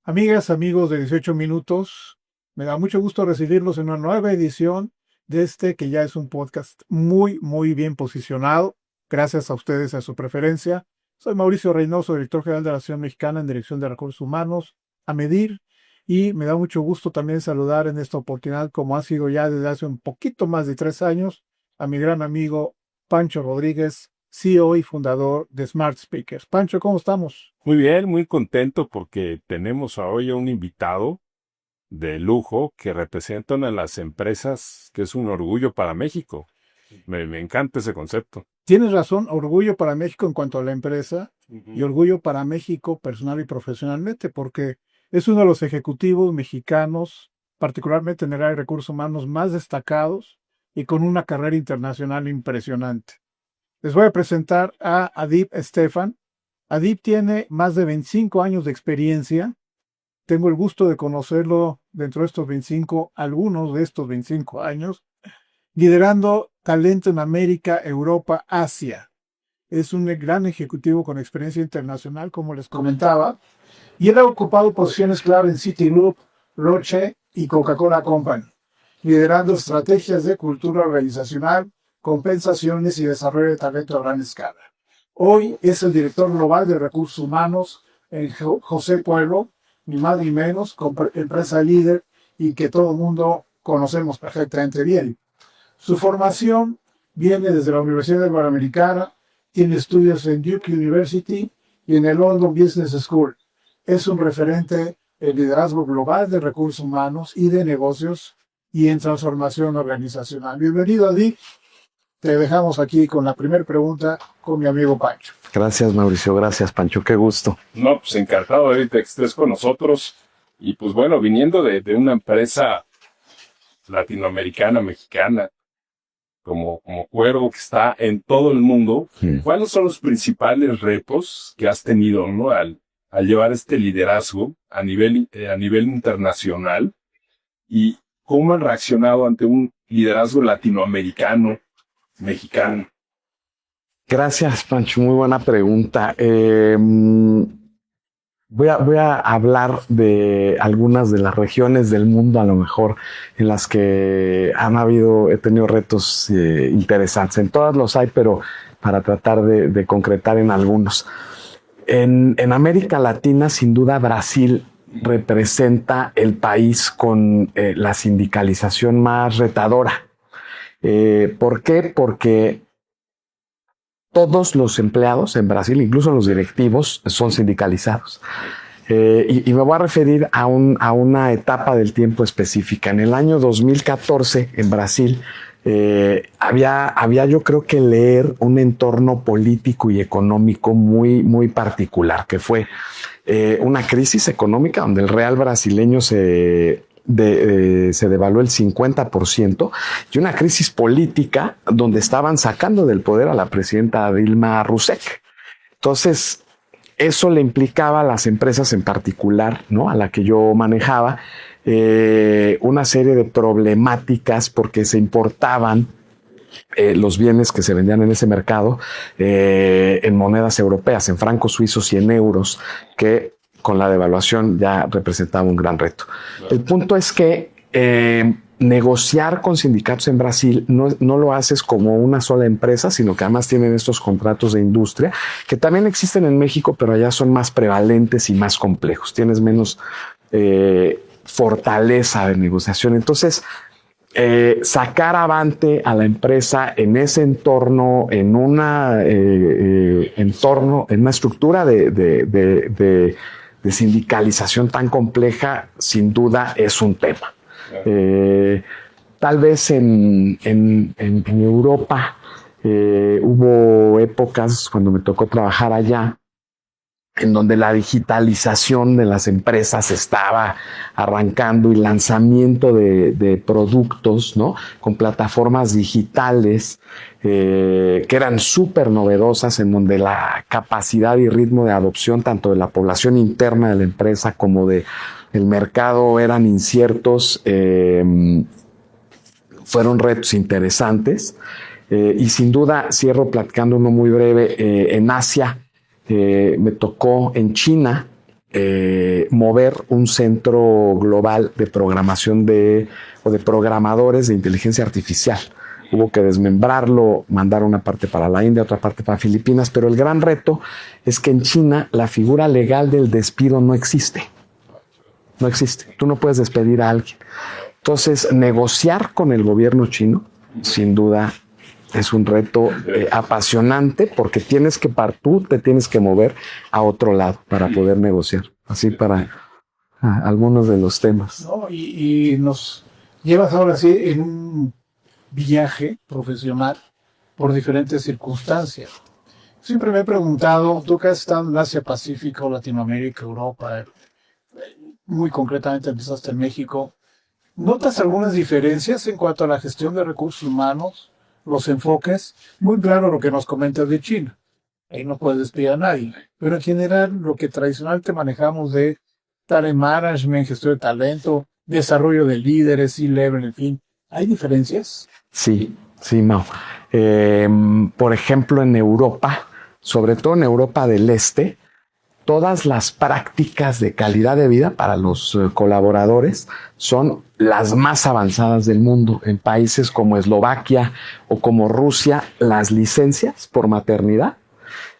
Amigas, amigos de 18 minutos, me da mucho gusto recibirlos en una nueva edición de este que ya es un podcast muy bien posicionado. Gracias a ustedes, a su preferencia. Soy Mauricio Reynoso, director general de la Asociación Mexicana en Dirección de Recursos Humanos, a medir, y me da mucho gusto también saludar en esta oportunidad, como ha sido ya desde hace un poquito más de 3 años, a mi gran amigo Pancho Rodríguez, CEO y fundador de Smart Speakers. Pancho, ¿cómo estamos? Muy bien, muy contento porque tenemos hoy a un invitado de lujo que representa una de las empresas que es un orgullo para México. Me encanta ese concepto. Tienes razón, orgullo para México en cuanto a la empresa y Ujú. orgullo para México personal y profesionalmente, porque es uno de los ejecutivos mexicanos, particularmente en el área de recursos humanos, más destacados y con una carrera internacional impresionante. Les voy a presentar a Adib Estefan. Adib tiene más de 25 años de experiencia. Tengo el gusto de conocerlo dentro de estos 25, algunos de estos 25 años, liderando talento en América, Europa, Asia. Es un gran ejecutivo con experiencia internacional, como les comentaba, y él ha ocupado posiciones clave en Citigroup, Roche y Coca-Cola Company, liderando estrategias de cultura organizacional, compensaciones y desarrollo de talento a gran escala. Hoy es el director global de recursos humanos en José Pueblo, ni más ni menos, empresa líder y que todo el mundo conocemos perfectamente bien. Su formación viene desde la Universidad Iberoamericana, tiene estudios en Duke University y en el London Business School. Es un referente en liderazgo global de recursos humanos y de negocios y en transformación organizacional. Bienvenido, Adi. Te dejamos aquí con la primera pregunta con mi amigo Pancho. Gracias, Mauricio. Gracias, Pancho. Qué gusto. No, pues encantado de que estés con nosotros. Y pues bueno, viniendo de una empresa latinoamericana, mexicana, como Cuervo, que está en todo el mundo, ¿cuáles son los principales retos que has tenido, ¿no? al llevar este liderazgo a nivel internacional? ¿Y cómo han reaccionado ante un liderazgo latinoamericano, mexicano? Gracias, Pancho. Muy buena pregunta. Voy a hablar de algunas de las regiones del mundo, a lo mejor, en las que he tenido retos interesantes. En todas los hay, pero para tratar de concretar en algunos. En América Latina, sin duda, Brasil representa el país con la sindicalización más retadora. ¿Por qué? Porque todos los empleados en Brasil, incluso los directivos, son sindicalizados. Y me voy a referir a una etapa del tiempo específica. En el año 2014, en Brasil, había yo creo que leer un entorno político y económico muy particular, que fue una crisis económica donde el real brasileño se devaluó el 50%, y una crisis política donde estaban sacando del poder a la presidenta Dilma Rousseff. Entonces, eso le implicaba a las empresas en particular, ¿no?, a la que yo manejaba, una serie de problemáticas porque se importaban los bienes que se vendían en ese mercado en monedas europeas, en francos suizos y en euros, que con la devaluación ya representaba un gran reto. El punto es que negociar con sindicatos en Brasil no lo haces como una sola empresa, sino que además tienen estos contratos de industria que también existen en México, pero allá son más prevalentes y más complejos. Tienes menos fortaleza de negociación. Entonces, sacar avante a la empresa en ese entorno, en una estructura de sindicalización tan compleja, sin duda es un tema. Tal vez en Europa hubo épocas cuando me tocó trabajar allá en donde la digitalización de las empresas estaba arrancando y lanzamiento de productos, ¿no?, con plataformas digitales que eran súper novedosas, en donde la capacidad y ritmo de adopción tanto de la población interna de la empresa como del mercado eran inciertos. Fueron retos interesantes y sin duda cierro platicando uno muy breve. En Asia me tocó en China mover un centro global de programación o de programadores de inteligencia artificial. Hubo que desmembrarlo, mandar una parte para la India, otra parte para Filipinas, pero el gran reto es que en China la figura legal del despido no existe. No existe. Tú no puedes despedir a alguien. Entonces, negociar con el gobierno chino, sin duda, es un reto apasionante porque tú te tienes que mover a otro lado para poder negociar. Así para algunos de los temas. ¿No? Y nos llevas ahora sí en un viaje profesional por diferentes circunstancias. Siempre me he preguntado, tú que has estado en Asia Pacífico, Latinoamérica, Europa, muy concretamente empezaste en México, ¿notas algunas diferencias en cuanto a la gestión de recursos humanos, los enfoques? Muy claro lo que nos comentas de China. Ahí no puedes despedir a nadie. Pero en general, lo que tradicionalmente manejamos de talent management, gestión de talento, desarrollo de líderes, C-level, en fin, ¿hay diferencias? Sí, Mau. Por ejemplo, en Europa, sobre todo en Europa del Este, todas las prácticas de calidad de vida para los colaboradores son las más avanzadas del mundo. En países como Eslovaquia o como Rusia, las licencias por maternidad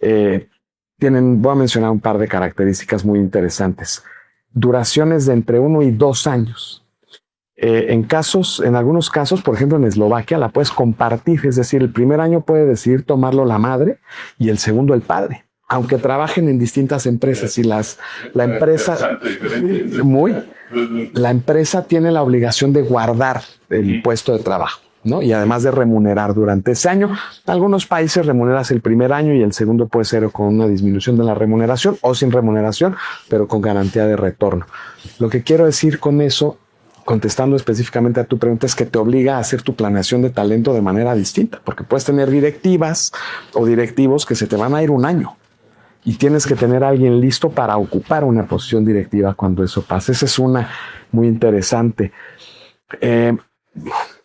voy a mencionar un par de características muy interesantes. Duraciones de entre 1 y 2 años. En algunos casos, por ejemplo en Eslovaquia, la puedes compartir, es decir, el primer año puede decidir tomarlo la madre y el segundo el padre, aunque trabajen en distintas empresas y la empresa tiene la obligación de guardar el puesto de trabajo, ¿no? Y además de remunerar durante ese año. Algunos países remuneras el primer año y el segundo puede ser con una disminución de la remuneración o sin remuneración, pero con garantía de retorno. Lo que quiero decir con eso, contestando específicamente a tu pregunta, es que te obliga a hacer tu planeación de talento de manera distinta, porque puedes tener directivas o directivos que se te van a ir un año y tienes que tener a alguien listo para ocupar una posición directiva cuando eso pase. Esa es una muy interesante.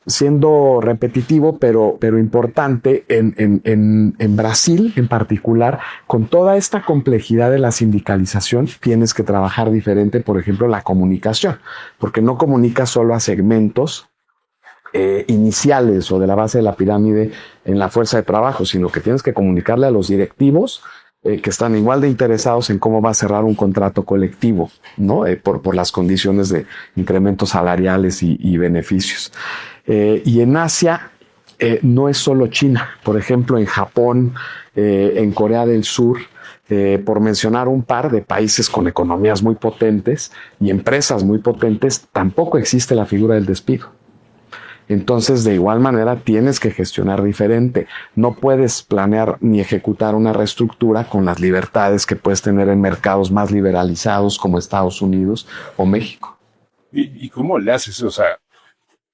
Siendo repetitivo, pero importante, en Brasil en particular, con toda esta complejidad de la sindicalización, tienes que trabajar diferente, por ejemplo, la comunicación, porque no comunicas solo a segmentos iniciales o de la base de la pirámide en la fuerza de trabajo, sino que tienes que comunicarle a los directivos que están igual de interesados en cómo va a cerrar un contrato colectivo, ¿no? Por las condiciones de incrementos salariales y beneficios. Y en Asia no es solo China, por ejemplo en Japón, en Corea del Sur, por mencionar un par de países con economías muy potentes y empresas muy potentes, tampoco existe la figura del despido. Entonces, de igual manera, tienes que gestionar diferente. No puedes planear ni ejecutar una reestructura con las libertades que puedes tener en mercados más liberalizados como Estados Unidos o México. ¿Y cómo le haces? O sea,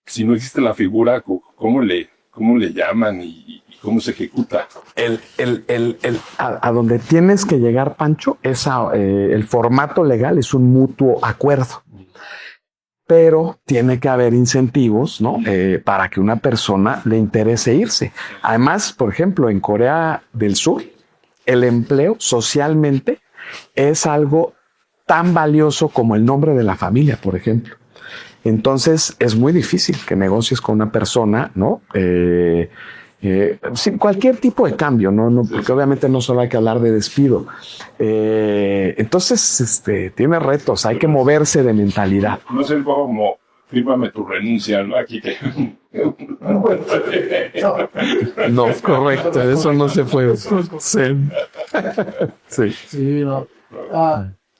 si no existe la figura, ¿cómo le llaman y cómo se ejecuta? A donde tienes que llegar, Pancho, el formato legal es un mutuo acuerdo. Pero tiene que haber incentivos, ¿no? Para que una persona le interese irse. Además, por ejemplo, en Corea del Sur, el empleo socialmente es algo tan valioso como el nombre de la familia, por ejemplo. Entonces, es muy difícil que negocies con una persona, ¿no? Sin cualquier tipo de cambio, ¿no? Porque obviamente no solo hay que hablar de despido. Entonces, tiene retos, hay que moverse de mentalidad. No es algo como, fírmame tu renuncia, ¿no? Aquí que... No, correcto, eso no se puede hacer. Sí. Sí, no.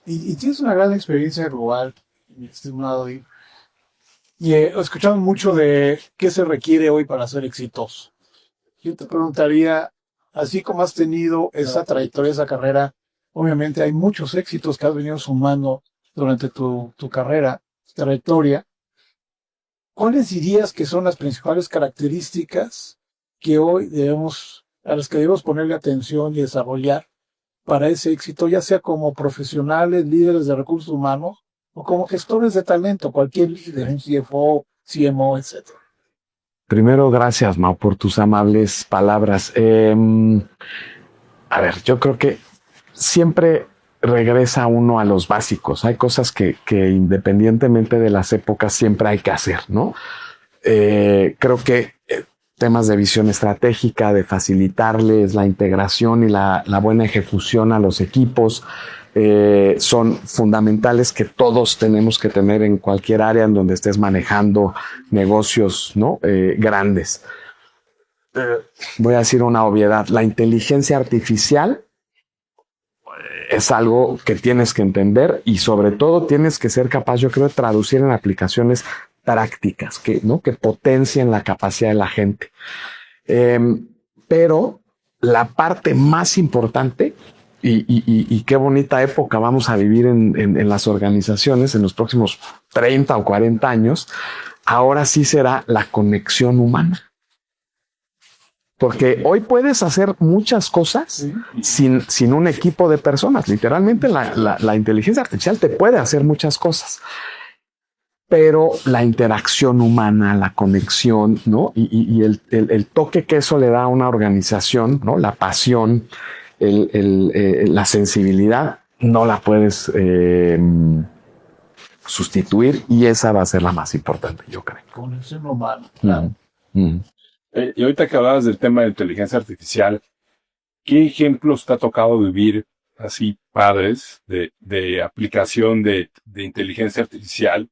Y tienes una gran experiencia global, mi estimado Di. Y escuchamos mucho de qué se requiere hoy para ser exitoso. Yo te preguntaría, así como has tenido esa trayectoria, esa carrera, obviamente hay muchos éxitos que has venido sumando durante tu carrera, trayectoria. ¿Cuáles dirías que son las principales características que hoy a las que debemos ponerle atención y desarrollar para ese éxito, ya sea como profesionales, líderes de recursos humanos o como gestores de talento, cualquier líder, un CFO, CMO, etc.? Primero, gracias, Mau, por tus amables palabras. A ver, yo creo que siempre regresa uno a los básicos. Hay cosas que independientemente de las épocas siempre hay que hacer, ¿no? Creo que temas de visión estratégica, de facilitarles la integración y la buena ejecución a los equipos, son fundamentales que todos tenemos que tener en cualquier área en donde estés manejando negocios, ¿no? Grandes. Voy a decir una obviedad. La inteligencia artificial es algo que tienes que entender y sobre todo tienes que ser capaz, yo creo, de traducir en aplicaciones prácticas ¿no? Que potencien la capacidad de la gente. Pero la parte más importante, y qué bonita época vamos a vivir en las organizaciones en los próximos 30 o 40 años, ahora sí será la conexión humana. Porque hoy puedes hacer muchas cosas sin un equipo de personas. Literalmente la inteligencia artificial te puede hacer muchas cosas. Pero la interacción humana, la conexión, ¿no? Y el toque que eso le da a una organización, ¿no? La pasión, la sensibilidad, no la puedes sustituir y esa va a ser la más importante, yo creo. Conexión humana. Claro. Y ahorita que hablabas del tema de inteligencia artificial, ¿qué ejemplos te ha tocado vivir así padres de aplicación de inteligencia artificial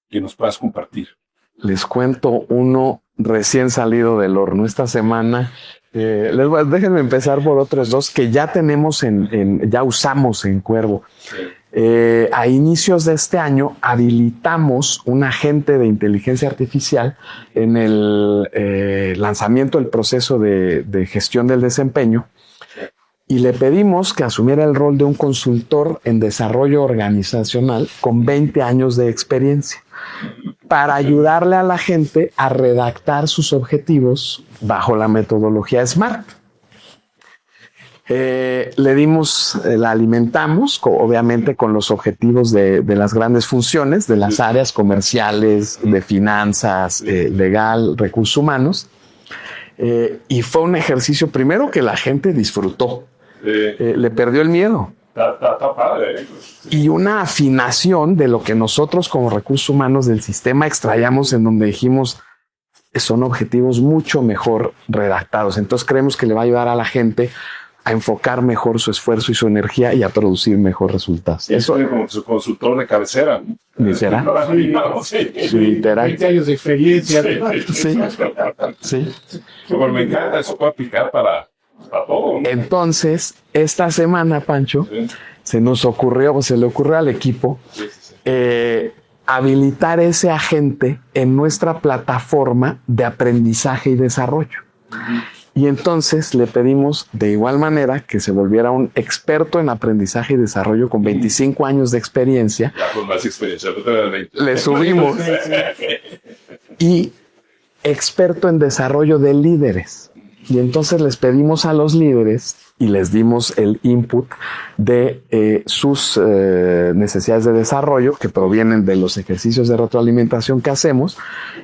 que nos puedas compartir? Les cuento uno recién salido del horno. Esta semana, déjenme empezar por otros dos que ya tenemos ya usamos en Cuervo. A inicios de este año habilitamos un agente de inteligencia artificial en el lanzamiento del proceso de gestión del desempeño y le pedimos que asumiera el rol de un consultor en desarrollo organizacional con 20 años de experiencia para ayudarle a la gente a redactar sus objetivos bajo la metodología SMART. La alimentamos, obviamente, con los objetivos de las grandes funciones, de las áreas comerciales, de finanzas, legal, recursos humanos. Y fue un ejercicio primero que la gente disfrutó. Le perdió el miedo. Está padre. Y una afinación de lo que nosotros como recursos humanos del sistema extraíamos en donde dijimos son objetivos mucho mejor redactados. Entonces creemos que le va a ayudar a la gente a enfocar mejor su esfuerzo y su energía y a producir mejor resultados. Eso es como su consultor de cabecera. ¿Será? Sí. Literal. 20 años de experiencia. Sí. Pero me encanta, eso puede aplicar para todo, ¿no? Entonces, esta semana, Pancho, se le ocurrió al equipo habilitar ese agente en nuestra plataforma de aprendizaje y desarrollo. Y entonces le pedimos de igual manera que se volviera un experto en aprendizaje y desarrollo con 25 años de experiencia. Ya con más experiencia, no te das 20. Le subimos. Y experto en desarrollo de líderes. Y entonces les pedimos a los líderes y les dimos el input de sus necesidades de desarrollo que provienen de los ejercicios de retroalimentación que hacemos,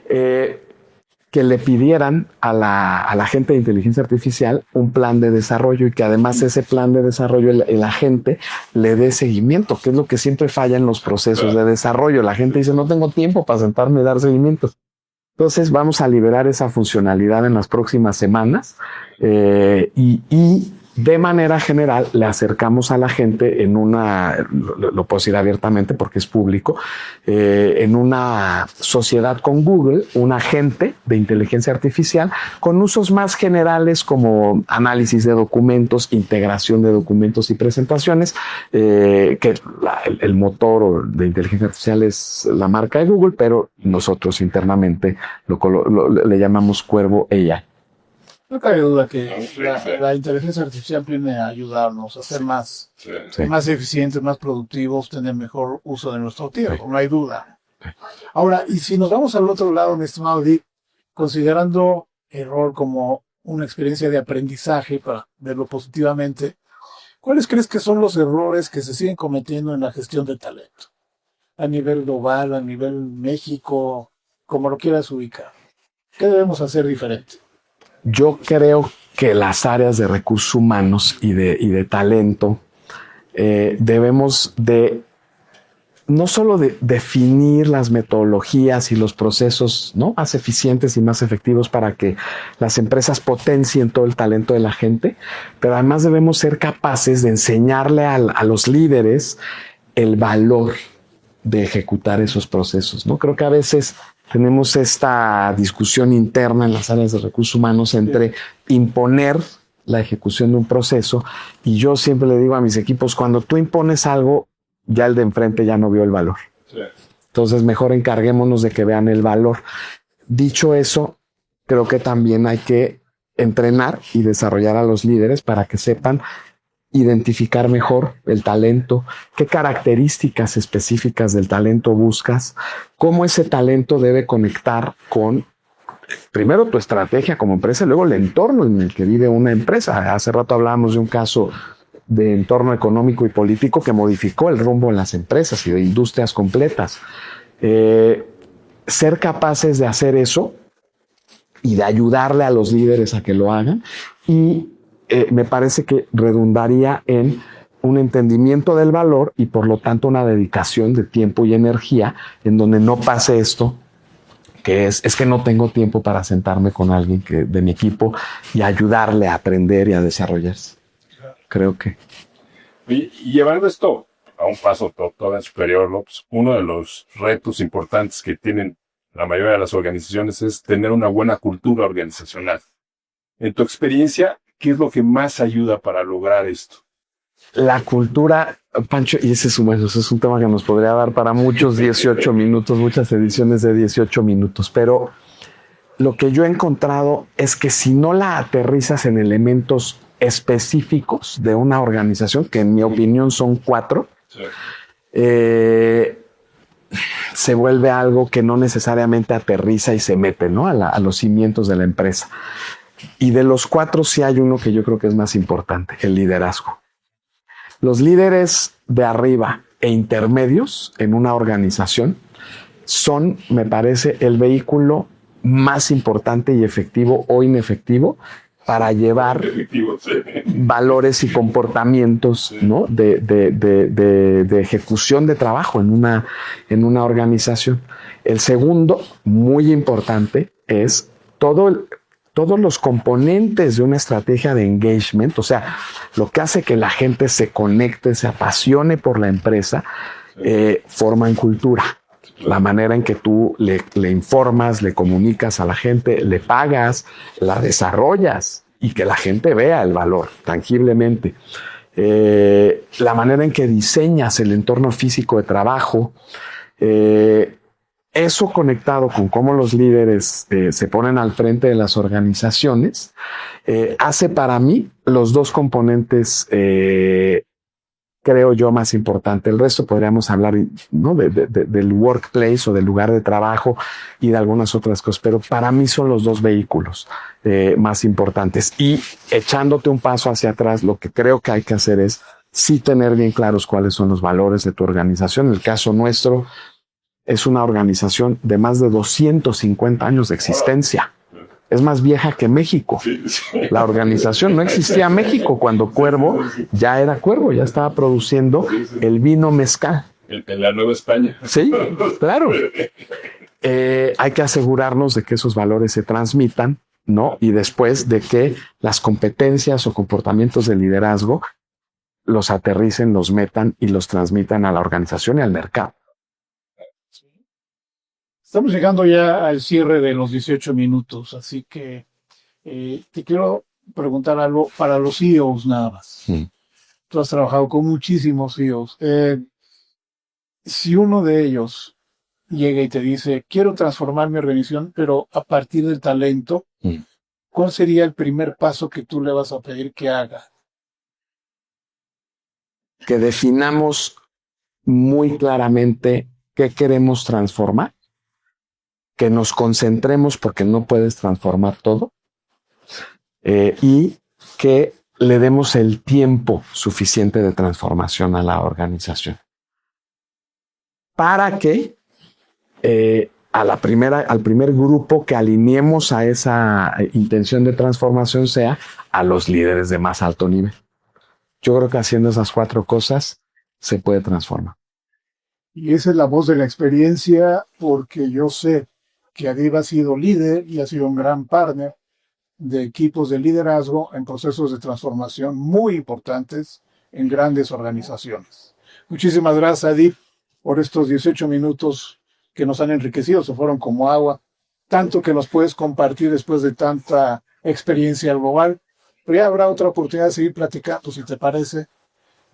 que le pidieran a la gente de inteligencia artificial un plan de desarrollo y que además ese plan de desarrollo el agente le dé seguimiento, que es lo que siempre falla en los procesos de desarrollo. La gente dice, no tengo tiempo para sentarme y dar seguimiento. Entonces vamos a liberar esa funcionalidad en las próximas semanas y de manera general le acercamos a la gente en lo puedo decir abiertamente porque es público, en una sociedad con Google, un agente de inteligencia artificial con usos más generales como análisis de documentos, integración de documentos y presentaciones, que el motor de inteligencia artificial es la marca de Google, pero nosotros internamente le llamamos Cuervo AI. No cabe duda que la inteligencia artificial viene a ayudarnos a ser más eficientes, más productivos, tener mejor uso de nuestro tiempo, no hay duda. Ahora, y si nos vamos al otro lado, mi estimado Dick, considerando el rol como una experiencia de aprendizaje, para verlo positivamente, ¿cuáles crees que son los errores que se siguen cometiendo en la gestión de talento? A nivel global, a nivel México, como lo quieras ubicar. ¿Qué debemos hacer diferente? Yo creo que las áreas de recursos humanos y de talento debemos de no solo de definir las metodologías y los procesos, ¿no?, más eficientes y más efectivos para que las empresas potencien todo el talento de la gente, pero además debemos ser capaces de enseñarle a los líderes el valor de ejecutar esos procesos, ¿no? Creo que a veces tenemos esta discusión interna en las áreas de recursos humanos entre imponer la ejecución de un proceso, y yo siempre le digo a mis equipos, cuando tú impones algo, ya el de enfrente ya no vio el valor. Sí. Entonces mejor encarguémonos de que vean el valor. Dicho eso, creo que también hay que entrenar y desarrollar a los líderes para que sepan identificar mejor el talento, qué características específicas del talento buscas, cómo ese talento debe conectar con, primero, tu estrategia como empresa y luego el entorno en el que vive una empresa. Hace rato hablábamos de un caso de entorno económico y político que modificó el rumbo en las empresas y de industrias completas. Ser capaces de hacer eso y de ayudarle a los líderes a que lo hagan, y me parece que redundaría en un entendimiento del valor y por lo tanto una dedicación de tiempo y energía en donde no pase esto, que es que no tengo tiempo para sentarme con alguien de mi equipo y ayudarle a aprender y a desarrollarse. Creo que. Y llevando esto a un paso todavía superior, López, uno de los retos importantes que tienen la mayoría de las organizaciones es tener una buena cultura organizacional. En tu experiencia, ¿qué es lo que más ayuda para lograr esto? La cultura, Pancho, y ese es un tema que nos podría dar para muchos 18 minutos, muchas ediciones de 18 minutos, pero lo que yo he encontrado es que si no la aterrizas en elementos específicos de una organización, que en mi opinión son 4, sí, se vuelve algo que no necesariamente aterriza y se mete, ¿no?, a los cimientos de la empresa. Y de los 4 sí hay uno que yo creo que es más importante, el liderazgo. Los líderes de arriba e intermedios en una organización son, me parece, el vehículo más importante y efectivo o inefectivo para llevar valores y comportamientos, ¿no?, de ejecución de trabajo en una organización. El segundo, muy importante, es todos los componentes de una estrategia de engagement, o sea, lo que hace que la gente se conecte, se apasione por la empresa, forman cultura. La manera en que tú le informas, le comunicas a la gente, le pagas, la desarrollas y que la gente vea el valor tangiblemente. La manera en que diseñas el entorno físico de trabajo, eso conectado con cómo los líderes se ponen al frente de las organizaciones, hace para mí los 2 componentes, creo yo, más importante. El resto podríamos hablar, ¿no?, del workplace o del lugar de trabajo y de algunas otras cosas, pero para mí son los 2 vehículos más importantes. Y echándote un paso hacia atrás, lo que creo que hay que hacer es sí tener bien claros cuáles son los valores de tu organización. En el caso nuestro, es una organización de más de 250 años de existencia. Es más vieja que México. La organización no existía en México cuando Cuervo ya era Cuervo, ya estaba produciendo el vino mezcal. En la Nueva España. Sí, claro. Hay que asegurarnos de que esos valores se transmitan, ¿no? Y después de que las competencias o comportamientos de liderazgo los aterricen, los metan y los transmitan a la organización y al mercado. Estamos llegando ya al cierre de los 18 minutos, así que te quiero preguntar algo para los CEOs nada más. Tú has trabajado con muchísimos CEOs. Si uno de ellos llega y te dice, quiero transformar mi organización, pero a partir del talento, ¿cuál sería el primer paso que tú le vas a pedir que haga? Que definamos muy claramente qué queremos transformar, que nos concentremos porque no puedes transformar todo, y que le demos el tiempo suficiente de transformación a la organización para que al primer grupo que alineemos a esa intención de transformación sea a los líderes de más alto nivel. Yo creo que haciendo esas 4 cosas se puede transformar. Y esa es la voz de la experiencia, porque yo sé que Adib ha sido líder y ha sido un gran partner de equipos de liderazgo en procesos de transformación muy importantes en grandes organizaciones. Muchísimas gracias, Adib, por estos 18 minutos que nos han enriquecido, se fueron como agua, tanto que nos puedes compartir después de tanta experiencia global. Pero ya habrá otra oportunidad de seguir platicando, si te parece.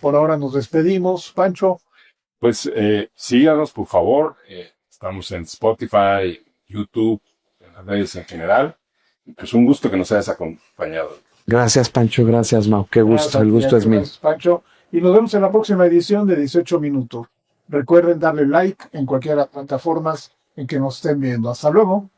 Por ahora nos despedimos. Pancho, Pues síganos, por favor. Estamos en Spotify, YouTube, en las redes en general. Pues un gusto que nos hayas acompañado. Gracias, Pancho. Gracias, Mau. Qué gusto. gracias, El gusto es mío. gracias, Pancho. Y nos vemos en la próxima edición de 18 minutos. Recuerden darle like en cualquiera de las plataformas en que nos estén viendo. Hasta luego.